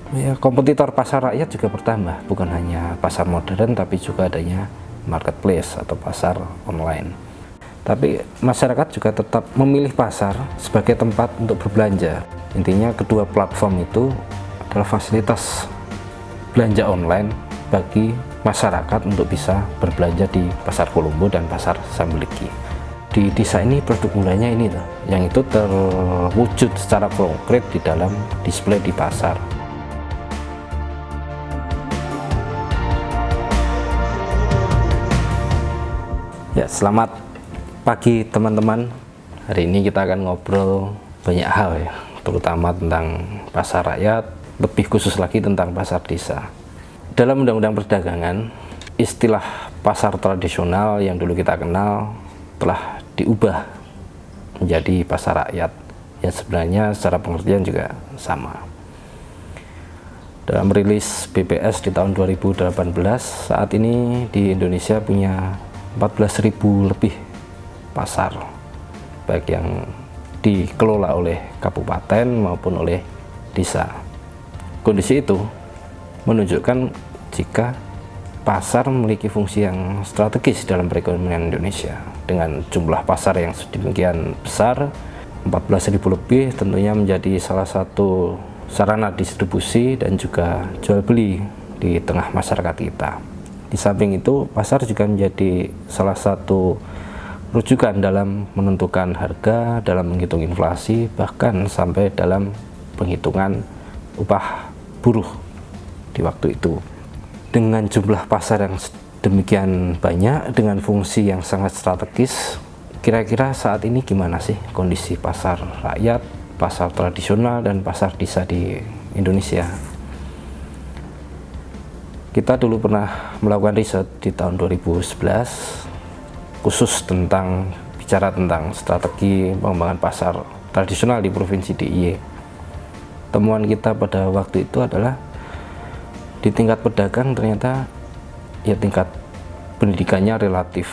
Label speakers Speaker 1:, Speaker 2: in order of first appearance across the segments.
Speaker 1: Ya, kompetitor pasar rakyat juga bertambah, bukan hanya pasar modern tapi juga adanya marketplace atau pasar online. Tapi masyarakat juga tetap memilih pasar sebagai tempat untuk berbelanja. Intinya kedua platform itu adalah fasilitas belanja online bagi masyarakat untuk bisa berbelanja di Pasar Kolombo dan Pasar Sambiliki. Di desa ini produk unggulannya ini loh, yang itu terwujud secara konkret di dalam display di pasar. Ya, selamat pagi teman-teman. Hari ini kita akan ngobrol banyak hal ya, terutama tentang pasar rakyat, lebih khusus lagi tentang pasar desa. Dalam Undang-Undang Perdagangan, istilah pasar tradisional yang dulu kita kenal telah diubah menjadi pasar rakyat, yang sebenarnya secara pengertian juga sama. Dalam rilis BPS di tahun 2018, saat ini di Indonesia punya 14.000 lebih pasar, baik yang dikelola oleh kabupaten maupun oleh desa. Kondisi itu menunjukkan jika pasar memiliki fungsi yang strategis dalam perekonomian Indonesia. Dengan jumlah pasar yang sedemikian besar, 14.000 lebih, tentunya menjadi salah satu sarana distribusi dan juga jual beli di tengah masyarakat kita. Di samping itu, pasar juga menjadi salah satu rujukan dalam menentukan harga, dalam menghitung inflasi, bahkan sampai dalam penghitungan upah buruh di waktu itu. Dengan jumlah pasar yang demikian banyak, dengan fungsi yang sangat strategis, kira-kira saat ini gimana sih kondisi pasar rakyat, pasar tradisional, dan pasar desa di Indonesia? Kita dulu pernah melakukan riset di tahun 2011 khusus bicara tentang strategi pengembangan pasar tradisional di Provinsi DIY. Temuan kita pada waktu itu adalah di tingkat pedagang ternyata ya tingkat pendidikannya relatif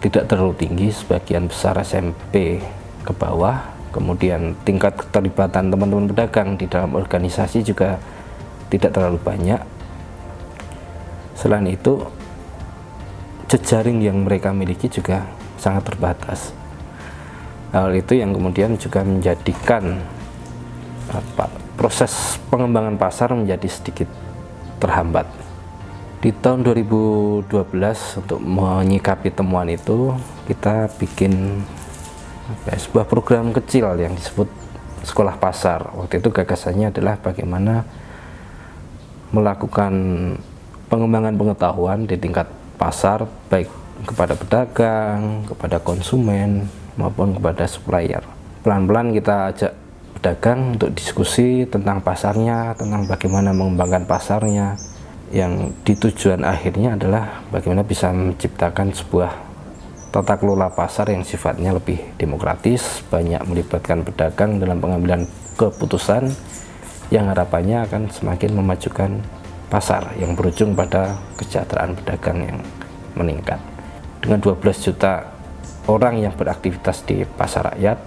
Speaker 1: tidak terlalu tinggi, sebagian besar SMP ke bawah. Kemudian tingkat keterlibatan teman-teman pedagang di dalam organisasi juga tidak terlalu banyak. Selain itu, jejaring yang mereka miliki juga sangat terbatas. Hal itu yang kemudian juga menjadikan proses pengembangan pasar menjadi sedikit terhambat. Di tahun 2012, untuk menyikapi temuan itu, kita bikin sebuah program kecil yang disebut Sekolah Pasar. Waktu itu gagasannya adalah bagaimana melakukan pengembangan pengetahuan di tingkat pasar, baik kepada pedagang, kepada konsumen, maupun kepada supplier. Pelan-pelan kita ajak pedagang untuk diskusi tentang pasarnya, tentang bagaimana mengembangkan pasarnya, yang tujuan akhirnya adalah bagaimana bisa menciptakan sebuah tata kelola pasar yang sifatnya lebih demokratis, banyak melibatkan pedagang dalam pengambilan keputusan, yang harapannya akan semakin memajukan pasar yang berujung pada kesejahteraan pedagang yang meningkat. Dengan 12 juta orang yang beraktivitas di pasar rakyat,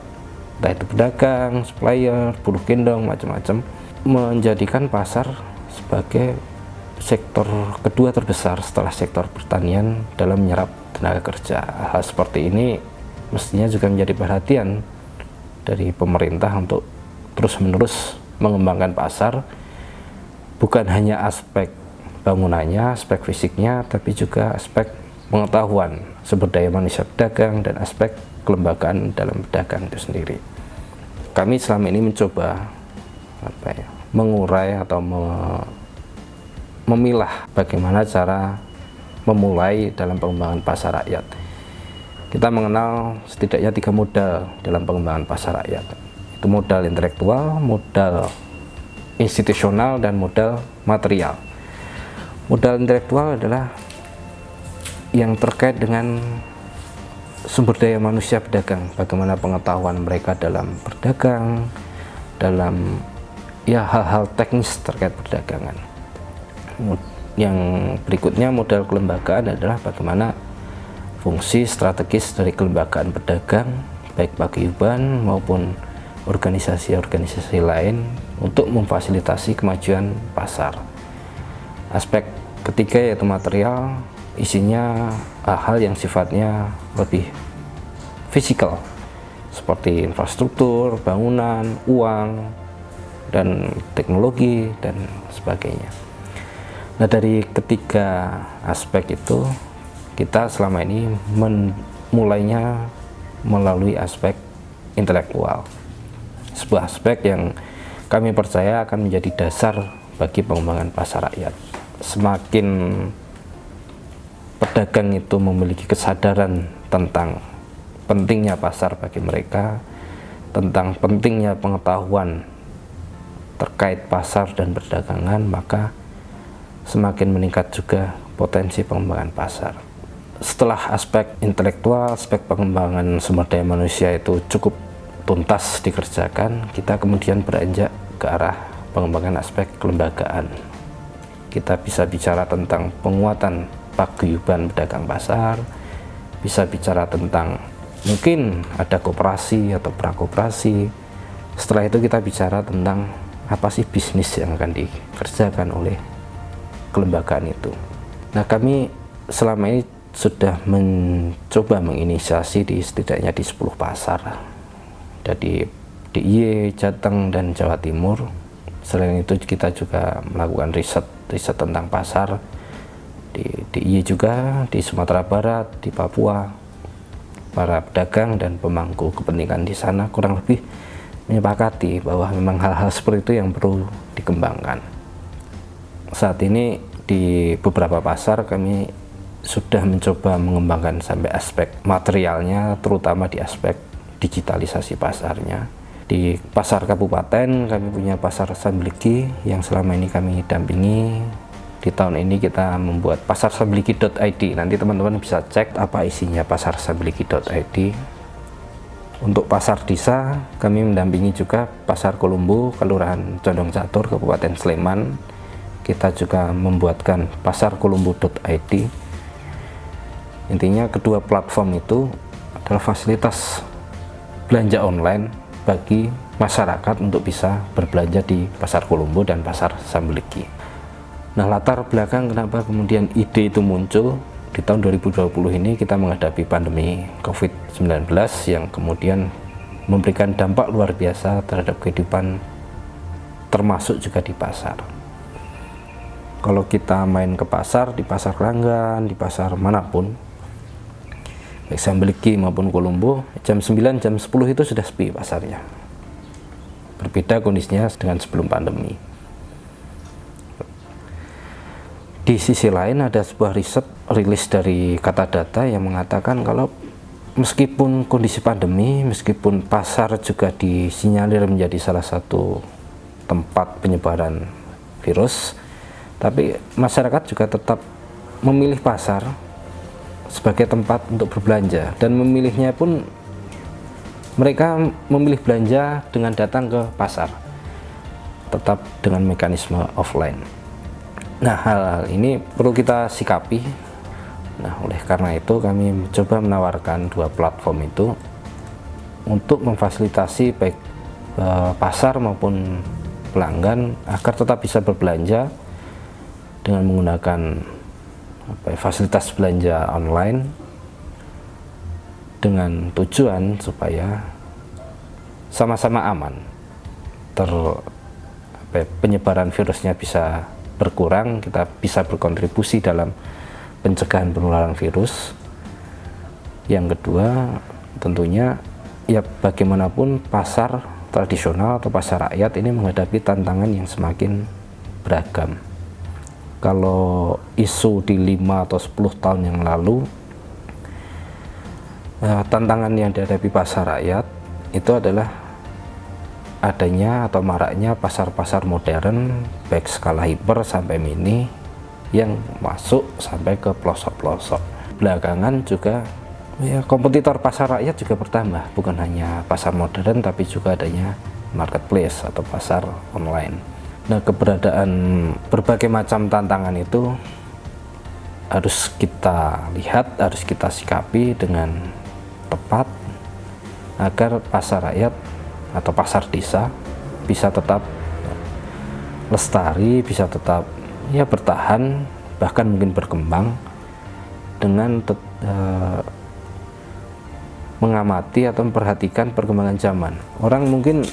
Speaker 1: entah itu pedagang, supplier, buruh gendong, macam-macam, menjadikan pasar sebagai sektor kedua terbesar setelah sektor pertanian dalam menyerap tenaga kerja. Hal seperti ini mestinya juga menjadi perhatian dari pemerintah untuk terus-menerus mengembangkan pasar, bukan hanya aspek bangunannya, aspek fisiknya, tapi juga aspek pengetahuan sumber daya manusia pedagang dan aspek kelembagaan dalam pedagang itu sendiri. Kami selama ini mencoba mengurai atau memilah bagaimana cara memulai dalam pengembangan pasar rakyat. Kita mengenal setidaknya 3 modal dalam pengembangan pasar rakyat. Itu modal intelektual, modal institusional, dan modal material. Modal intelektual adalah yang terkait dengan sumber daya manusia pedagang, bagaimana pengetahuan mereka dalam berdagang, dalam hal-hal teknis terkait perdagangan. Yang berikutnya modal kelembagaan adalah bagaimana fungsi strategis dari kelembagaan pedagang, baik paguyuban maupun organisasi-organisasi lain untuk memfasilitasi kemajuan pasar. Aspek ketiga yaitu material, isinya hal yang sifatnya lebih fisikal seperti infrastruktur, bangunan, uang, dan teknologi dan sebagainya. Nah, dari ketiga aspek itu kita selama ini mulainya melalui aspek intelektual, sebuah aspek yang kami percaya akan menjadi dasar bagi pengembangan pasar rakyat. Semakin pedagang itu memiliki kesadaran tentang pentingnya pasar bagi mereka, tentang pentingnya pengetahuan terkait pasar dan perdagangan, maka semakin meningkat juga potensi pengembangan pasar. Setelah aspek intelektual, aspek pengembangan sumber daya manusia itu cukup tuntas dikerjakan, kita kemudian beranjak ke arah pengembangan aspek kelembagaan. Kita bisa bicara tentang penguatan paguyuban pedagang pasar, bisa bicara tentang mungkin ada koperasi atau prakoperasi. Setelah itu kita bicara tentang apa sih bisnis yang akan dikerjakan oleh kelembagaan itu. Nah, kami selama ini sudah mencoba menginisiasi setidaknya di 10 pasar, dari DIY, Jateng, dan Jawa Timur. Selain itu kita juga melakukan riset tentang pasar di DIY juga, di Sumatera Barat, di Papua. Para pedagang dan pemangku kepentingan di sana kurang lebih menyepakati bahwa memang hal-hal seperti itu yang perlu dikembangkan. Saat ini di beberapa pasar kami sudah mencoba mengembangkan sampai aspek materialnya, terutama di aspek digitalisasi pasarnya. Di pasar kabupaten kami punya pasar Samblegi yang selama ini kami dampingi. Di tahun ini kita membuat pasar samblegi.id. Nanti teman-teman bisa cek apa isinya pasar samblegi.id. Untuk pasar desa kami mendampingi juga pasar Kolombo, Kelurahan Condong Catur, Kabupaten Sleman. Kita juga membuatkan pasar kolombo.id. Intinya kedua platform itu adalah fasilitas belanja online bagi masyarakat untuk bisa berbelanja di pasar Kolombo dan pasar Samblegi. Nah, latar belakang kenapa kemudian ide itu muncul di tahun 2020 ini, kita menghadapi pandemi COVID-19 yang kemudian memberikan dampak luar biasa terhadap kehidupan, termasuk juga di pasar. Kalau kita main ke pasar, di pasar Keranggan, di pasar manapun, baik Samblegi maupun Kolombo, jam 9, jam 10 itu sudah sepi pasarnya. Berbeda kondisinya dengan sebelum pandemi. Di sisi lain ada sebuah riset rilis dari Kata Data yang mengatakan kalau meskipun kondisi pandemi, meskipun pasar juga disinyalir menjadi salah satu tempat penyebaran virus, tapi masyarakat juga tetap memilih pasar sebagai tempat untuk berbelanja, dan memilihnya pun mereka memilih belanja dengan datang ke pasar, tetap dengan mekanisme offline. Nah, hal-hal ini perlu kita sikapi. Nah, oleh karena itu kami mencoba menawarkan dua platform itu untuk memfasilitasi baik pasar maupun pelanggan agar tetap bisa berbelanja dengan menggunakan fasilitas belanja online, dengan tujuan supaya sama-sama aman, penyebaran virusnya bisa berkurang, kita bisa berkontribusi dalam pencegahan penularan virus. Yang kedua, tentunya ya bagaimanapun pasar tradisional atau pasar rakyat ini menghadapi tantangan yang semakin beragam. Kalau isu di 5 atau 10 tahun yang lalu, tantangan yang dihadapi pasar rakyat itu adalah adanya atau maraknya pasar-pasar modern baik skala hiper sampai mini yang masuk sampai ke pelosok-pelosok. Belakangan juga ya, kompetitor pasar rakyat juga bertambah, bukan hanya pasar modern tapi juga adanya marketplace atau pasar online. Nah, keberadaan berbagai macam tantangan itu harus kita lihat, harus kita sikapi dengan tepat agar pasar rakyat atau pasar desa bisa tetap lestari, bisa tetap ya bertahan, bahkan mungkin berkembang dengan mengamati atau memperhatikan perkembangan zaman. Orang mungkin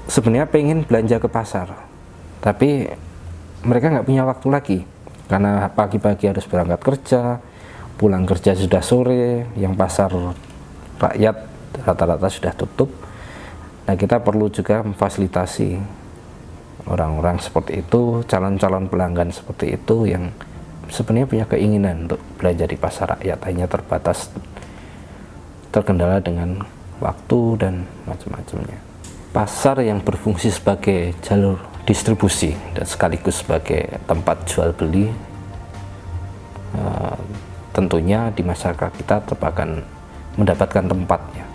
Speaker 1: sebenarnya pengen belanja ke pasar, tapi mereka nggak punya waktu lagi karena pagi-pagi harus berangkat kerja, pulang kerja sudah sore, yang pasar rakyat rata-rata sudah tutup. Nah, kita perlu juga memfasilitasi orang-orang seperti itu, calon-calon pelanggan seperti itu yang sebenarnya punya keinginan untuk belanja di pasar rakyat, hanya terbatas, terkendala dengan waktu dan macam-macamnya. Pasar yang berfungsi sebagai jalur distribusi dan sekaligus sebagai tempat jual beli, tentunya di masyarakat kita tetap akan mendapatkan tempatnya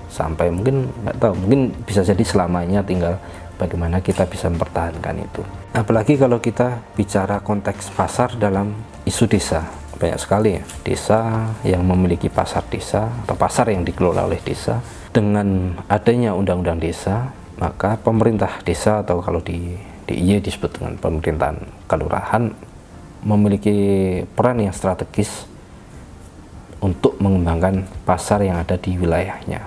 Speaker 1: sampai mungkin nggak tahu, mungkin bisa jadi selamanya, tinggal bagaimana kita bisa mempertahankan itu. Apalagi kalau kita bicara konteks pasar dalam isu desa, banyak sekali ya desa yang memiliki pasar desa atau pasar yang dikelola oleh desa. Dengan adanya undang-undang desa, maka pemerintah desa atau kalau di DIY disebut dengan pemerintahan kelurahan memiliki peran yang strategis untuk mengembangkan pasar yang ada di wilayahnya.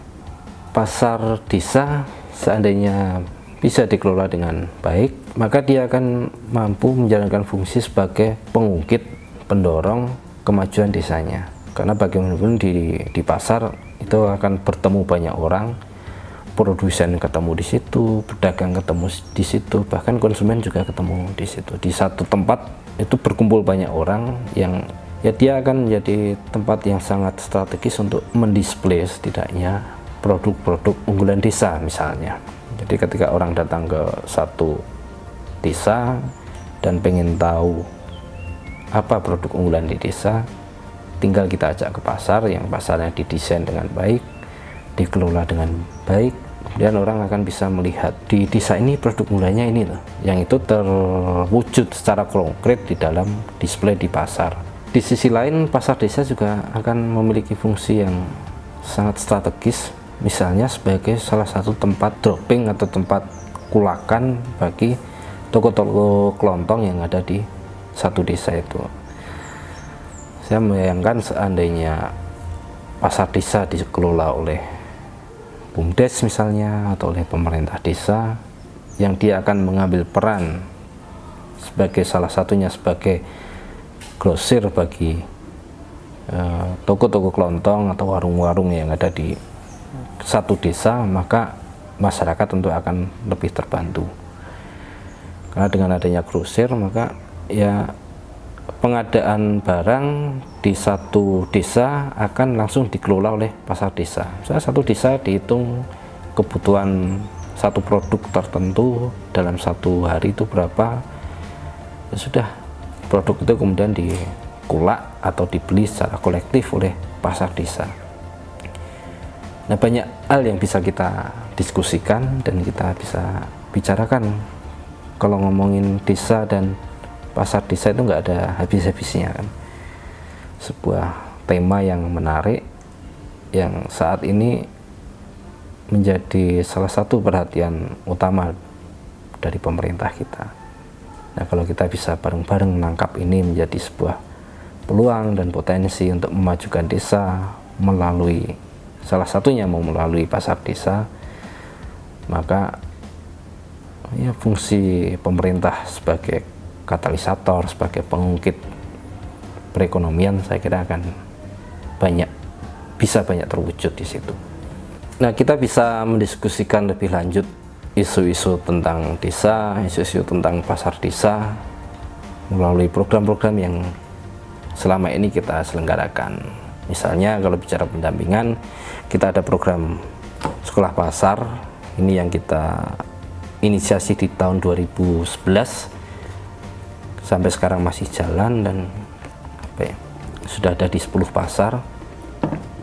Speaker 1: Pasar desa seandainya bisa dikelola dengan baik, maka dia akan mampu menjalankan fungsi sebagai pengungkit, pendorong kemajuan desanya. Karena bagaimanapun di pasar itu akan bertemu banyak orang, produsen ketemu di situ, pedagang ketemu di situ, bahkan konsumen juga ketemu di situ. Di satu tempat itu berkumpul banyak orang yang ya dia akan menjadi tempat yang sangat strategis untuk mendisplay setidaknya produk-produk unggulan desa misalnya. Jadi ketika orang datang ke satu desa dan pengen tahu apa produk unggulan di desa, tinggal kita ajak ke pasar yang pasarnya didesain dengan baik, dikelola dengan baik, kemudian orang akan bisa melihat di desa ini produk unggulannya ini loh, yang itu terwujud secara konkret di dalam display di pasar. Di sisi lain, pasar desa juga akan memiliki fungsi yang sangat strategis, misalnya sebagai salah satu tempat dropping atau tempat kulakan bagi toko-toko kelontong yang ada di satu desa itu. Saya membayangkan seandainya pasar desa dikelola oleh BUMDes misalnya atau oleh pemerintah desa, yang dia akan mengambil peran sebagai salah satunya sebagai grosir bagi toko-toko kelontong atau warung-warung yang ada di satu desa, maka masyarakat tentu akan lebih terbantu. Karena dengan adanya grosir, maka ya pengadaan barang di satu desa akan langsung dikelola oleh pasar desa. Misalnya satu desa dihitung kebutuhan satu produk tertentu dalam satu hari itu berapa, ya sudah, produk itu kemudian dikulak atau dibeli secara kolektif oleh pasar desa. Nah, banyak hal yang bisa kita diskusikan dan kita bisa bicarakan. Kalau ngomongin desa dan pasar desa itu nggak ada habis-habisnya kan. Sebuah tema yang menarik yang saat ini menjadi salah satu perhatian utama dari pemerintah kita. Nah, kalau kita bisa bareng-bareng menangkap ini menjadi sebuah peluang dan potensi untuk memajukan desa melalui salah satunya melalui pasar desa, maka ya fungsi pemerintah sebagai katalisator, sebagai pengungkit perekonomian, saya kira akan bisa banyak terwujud di situ. Nah, kita bisa mendiskusikan lebih lanjut isu-isu tentang desa, isu-isu tentang pasar desa melalui program-program yang selama ini kita selenggarakan. Misalnya kalau bicara pendampingan, kita ada program sekolah pasar, ini yang kita inisiasi di tahun 2011 sampai sekarang masih jalan dan sudah ada di 10 pasar.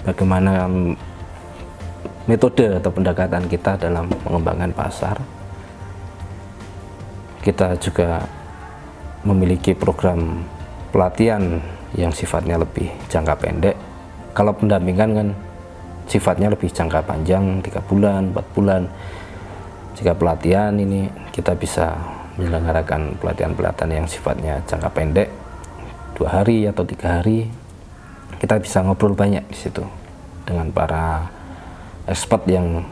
Speaker 1: Bagaimana metode atau pendekatan kita dalam mengembangkan pasar. Kita juga memiliki program pelatihan yang sifatnya lebih jangka pendek. Kalau pendampingan kan sifatnya lebih jangka panjang, 3 bulan, 4 bulan. Jika pelatihan ini kita bisa menyelenggarakan pelatihan-pelatihan yang sifatnya jangka pendek, 2 hari atau 3 hari, kita bisa ngobrol banyak di situ dengan para expert yang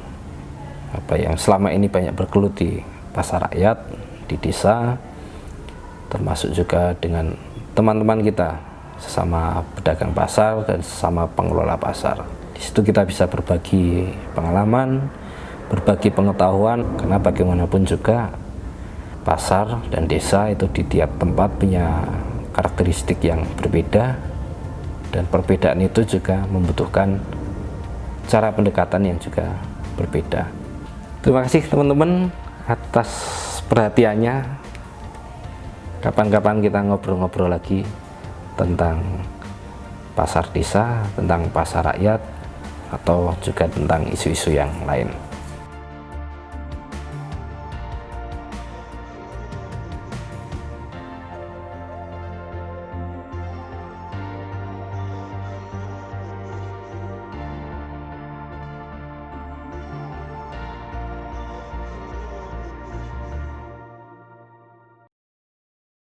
Speaker 1: selama ini banyak bergelut di pasar rakyat, di desa, termasuk juga dengan teman-teman kita sesama pedagang pasar dan sesama pengelola pasar. Di situ kita bisa berbagi pengalaman, berbagi pengetahuan, karena bagaimanapun juga pasar dan desa itu di tiap tempat punya karakteristik yang berbeda, dan perbedaan itu juga membutuhkan cara pendekatan yang juga berbeda. Terima kasih teman-teman atas perhatiannya. Kapan-kapan kita ngobrol-ngobrol lagi tentang pasar desa, tentang pasar rakyat, atau juga tentang isu-isu yang lain.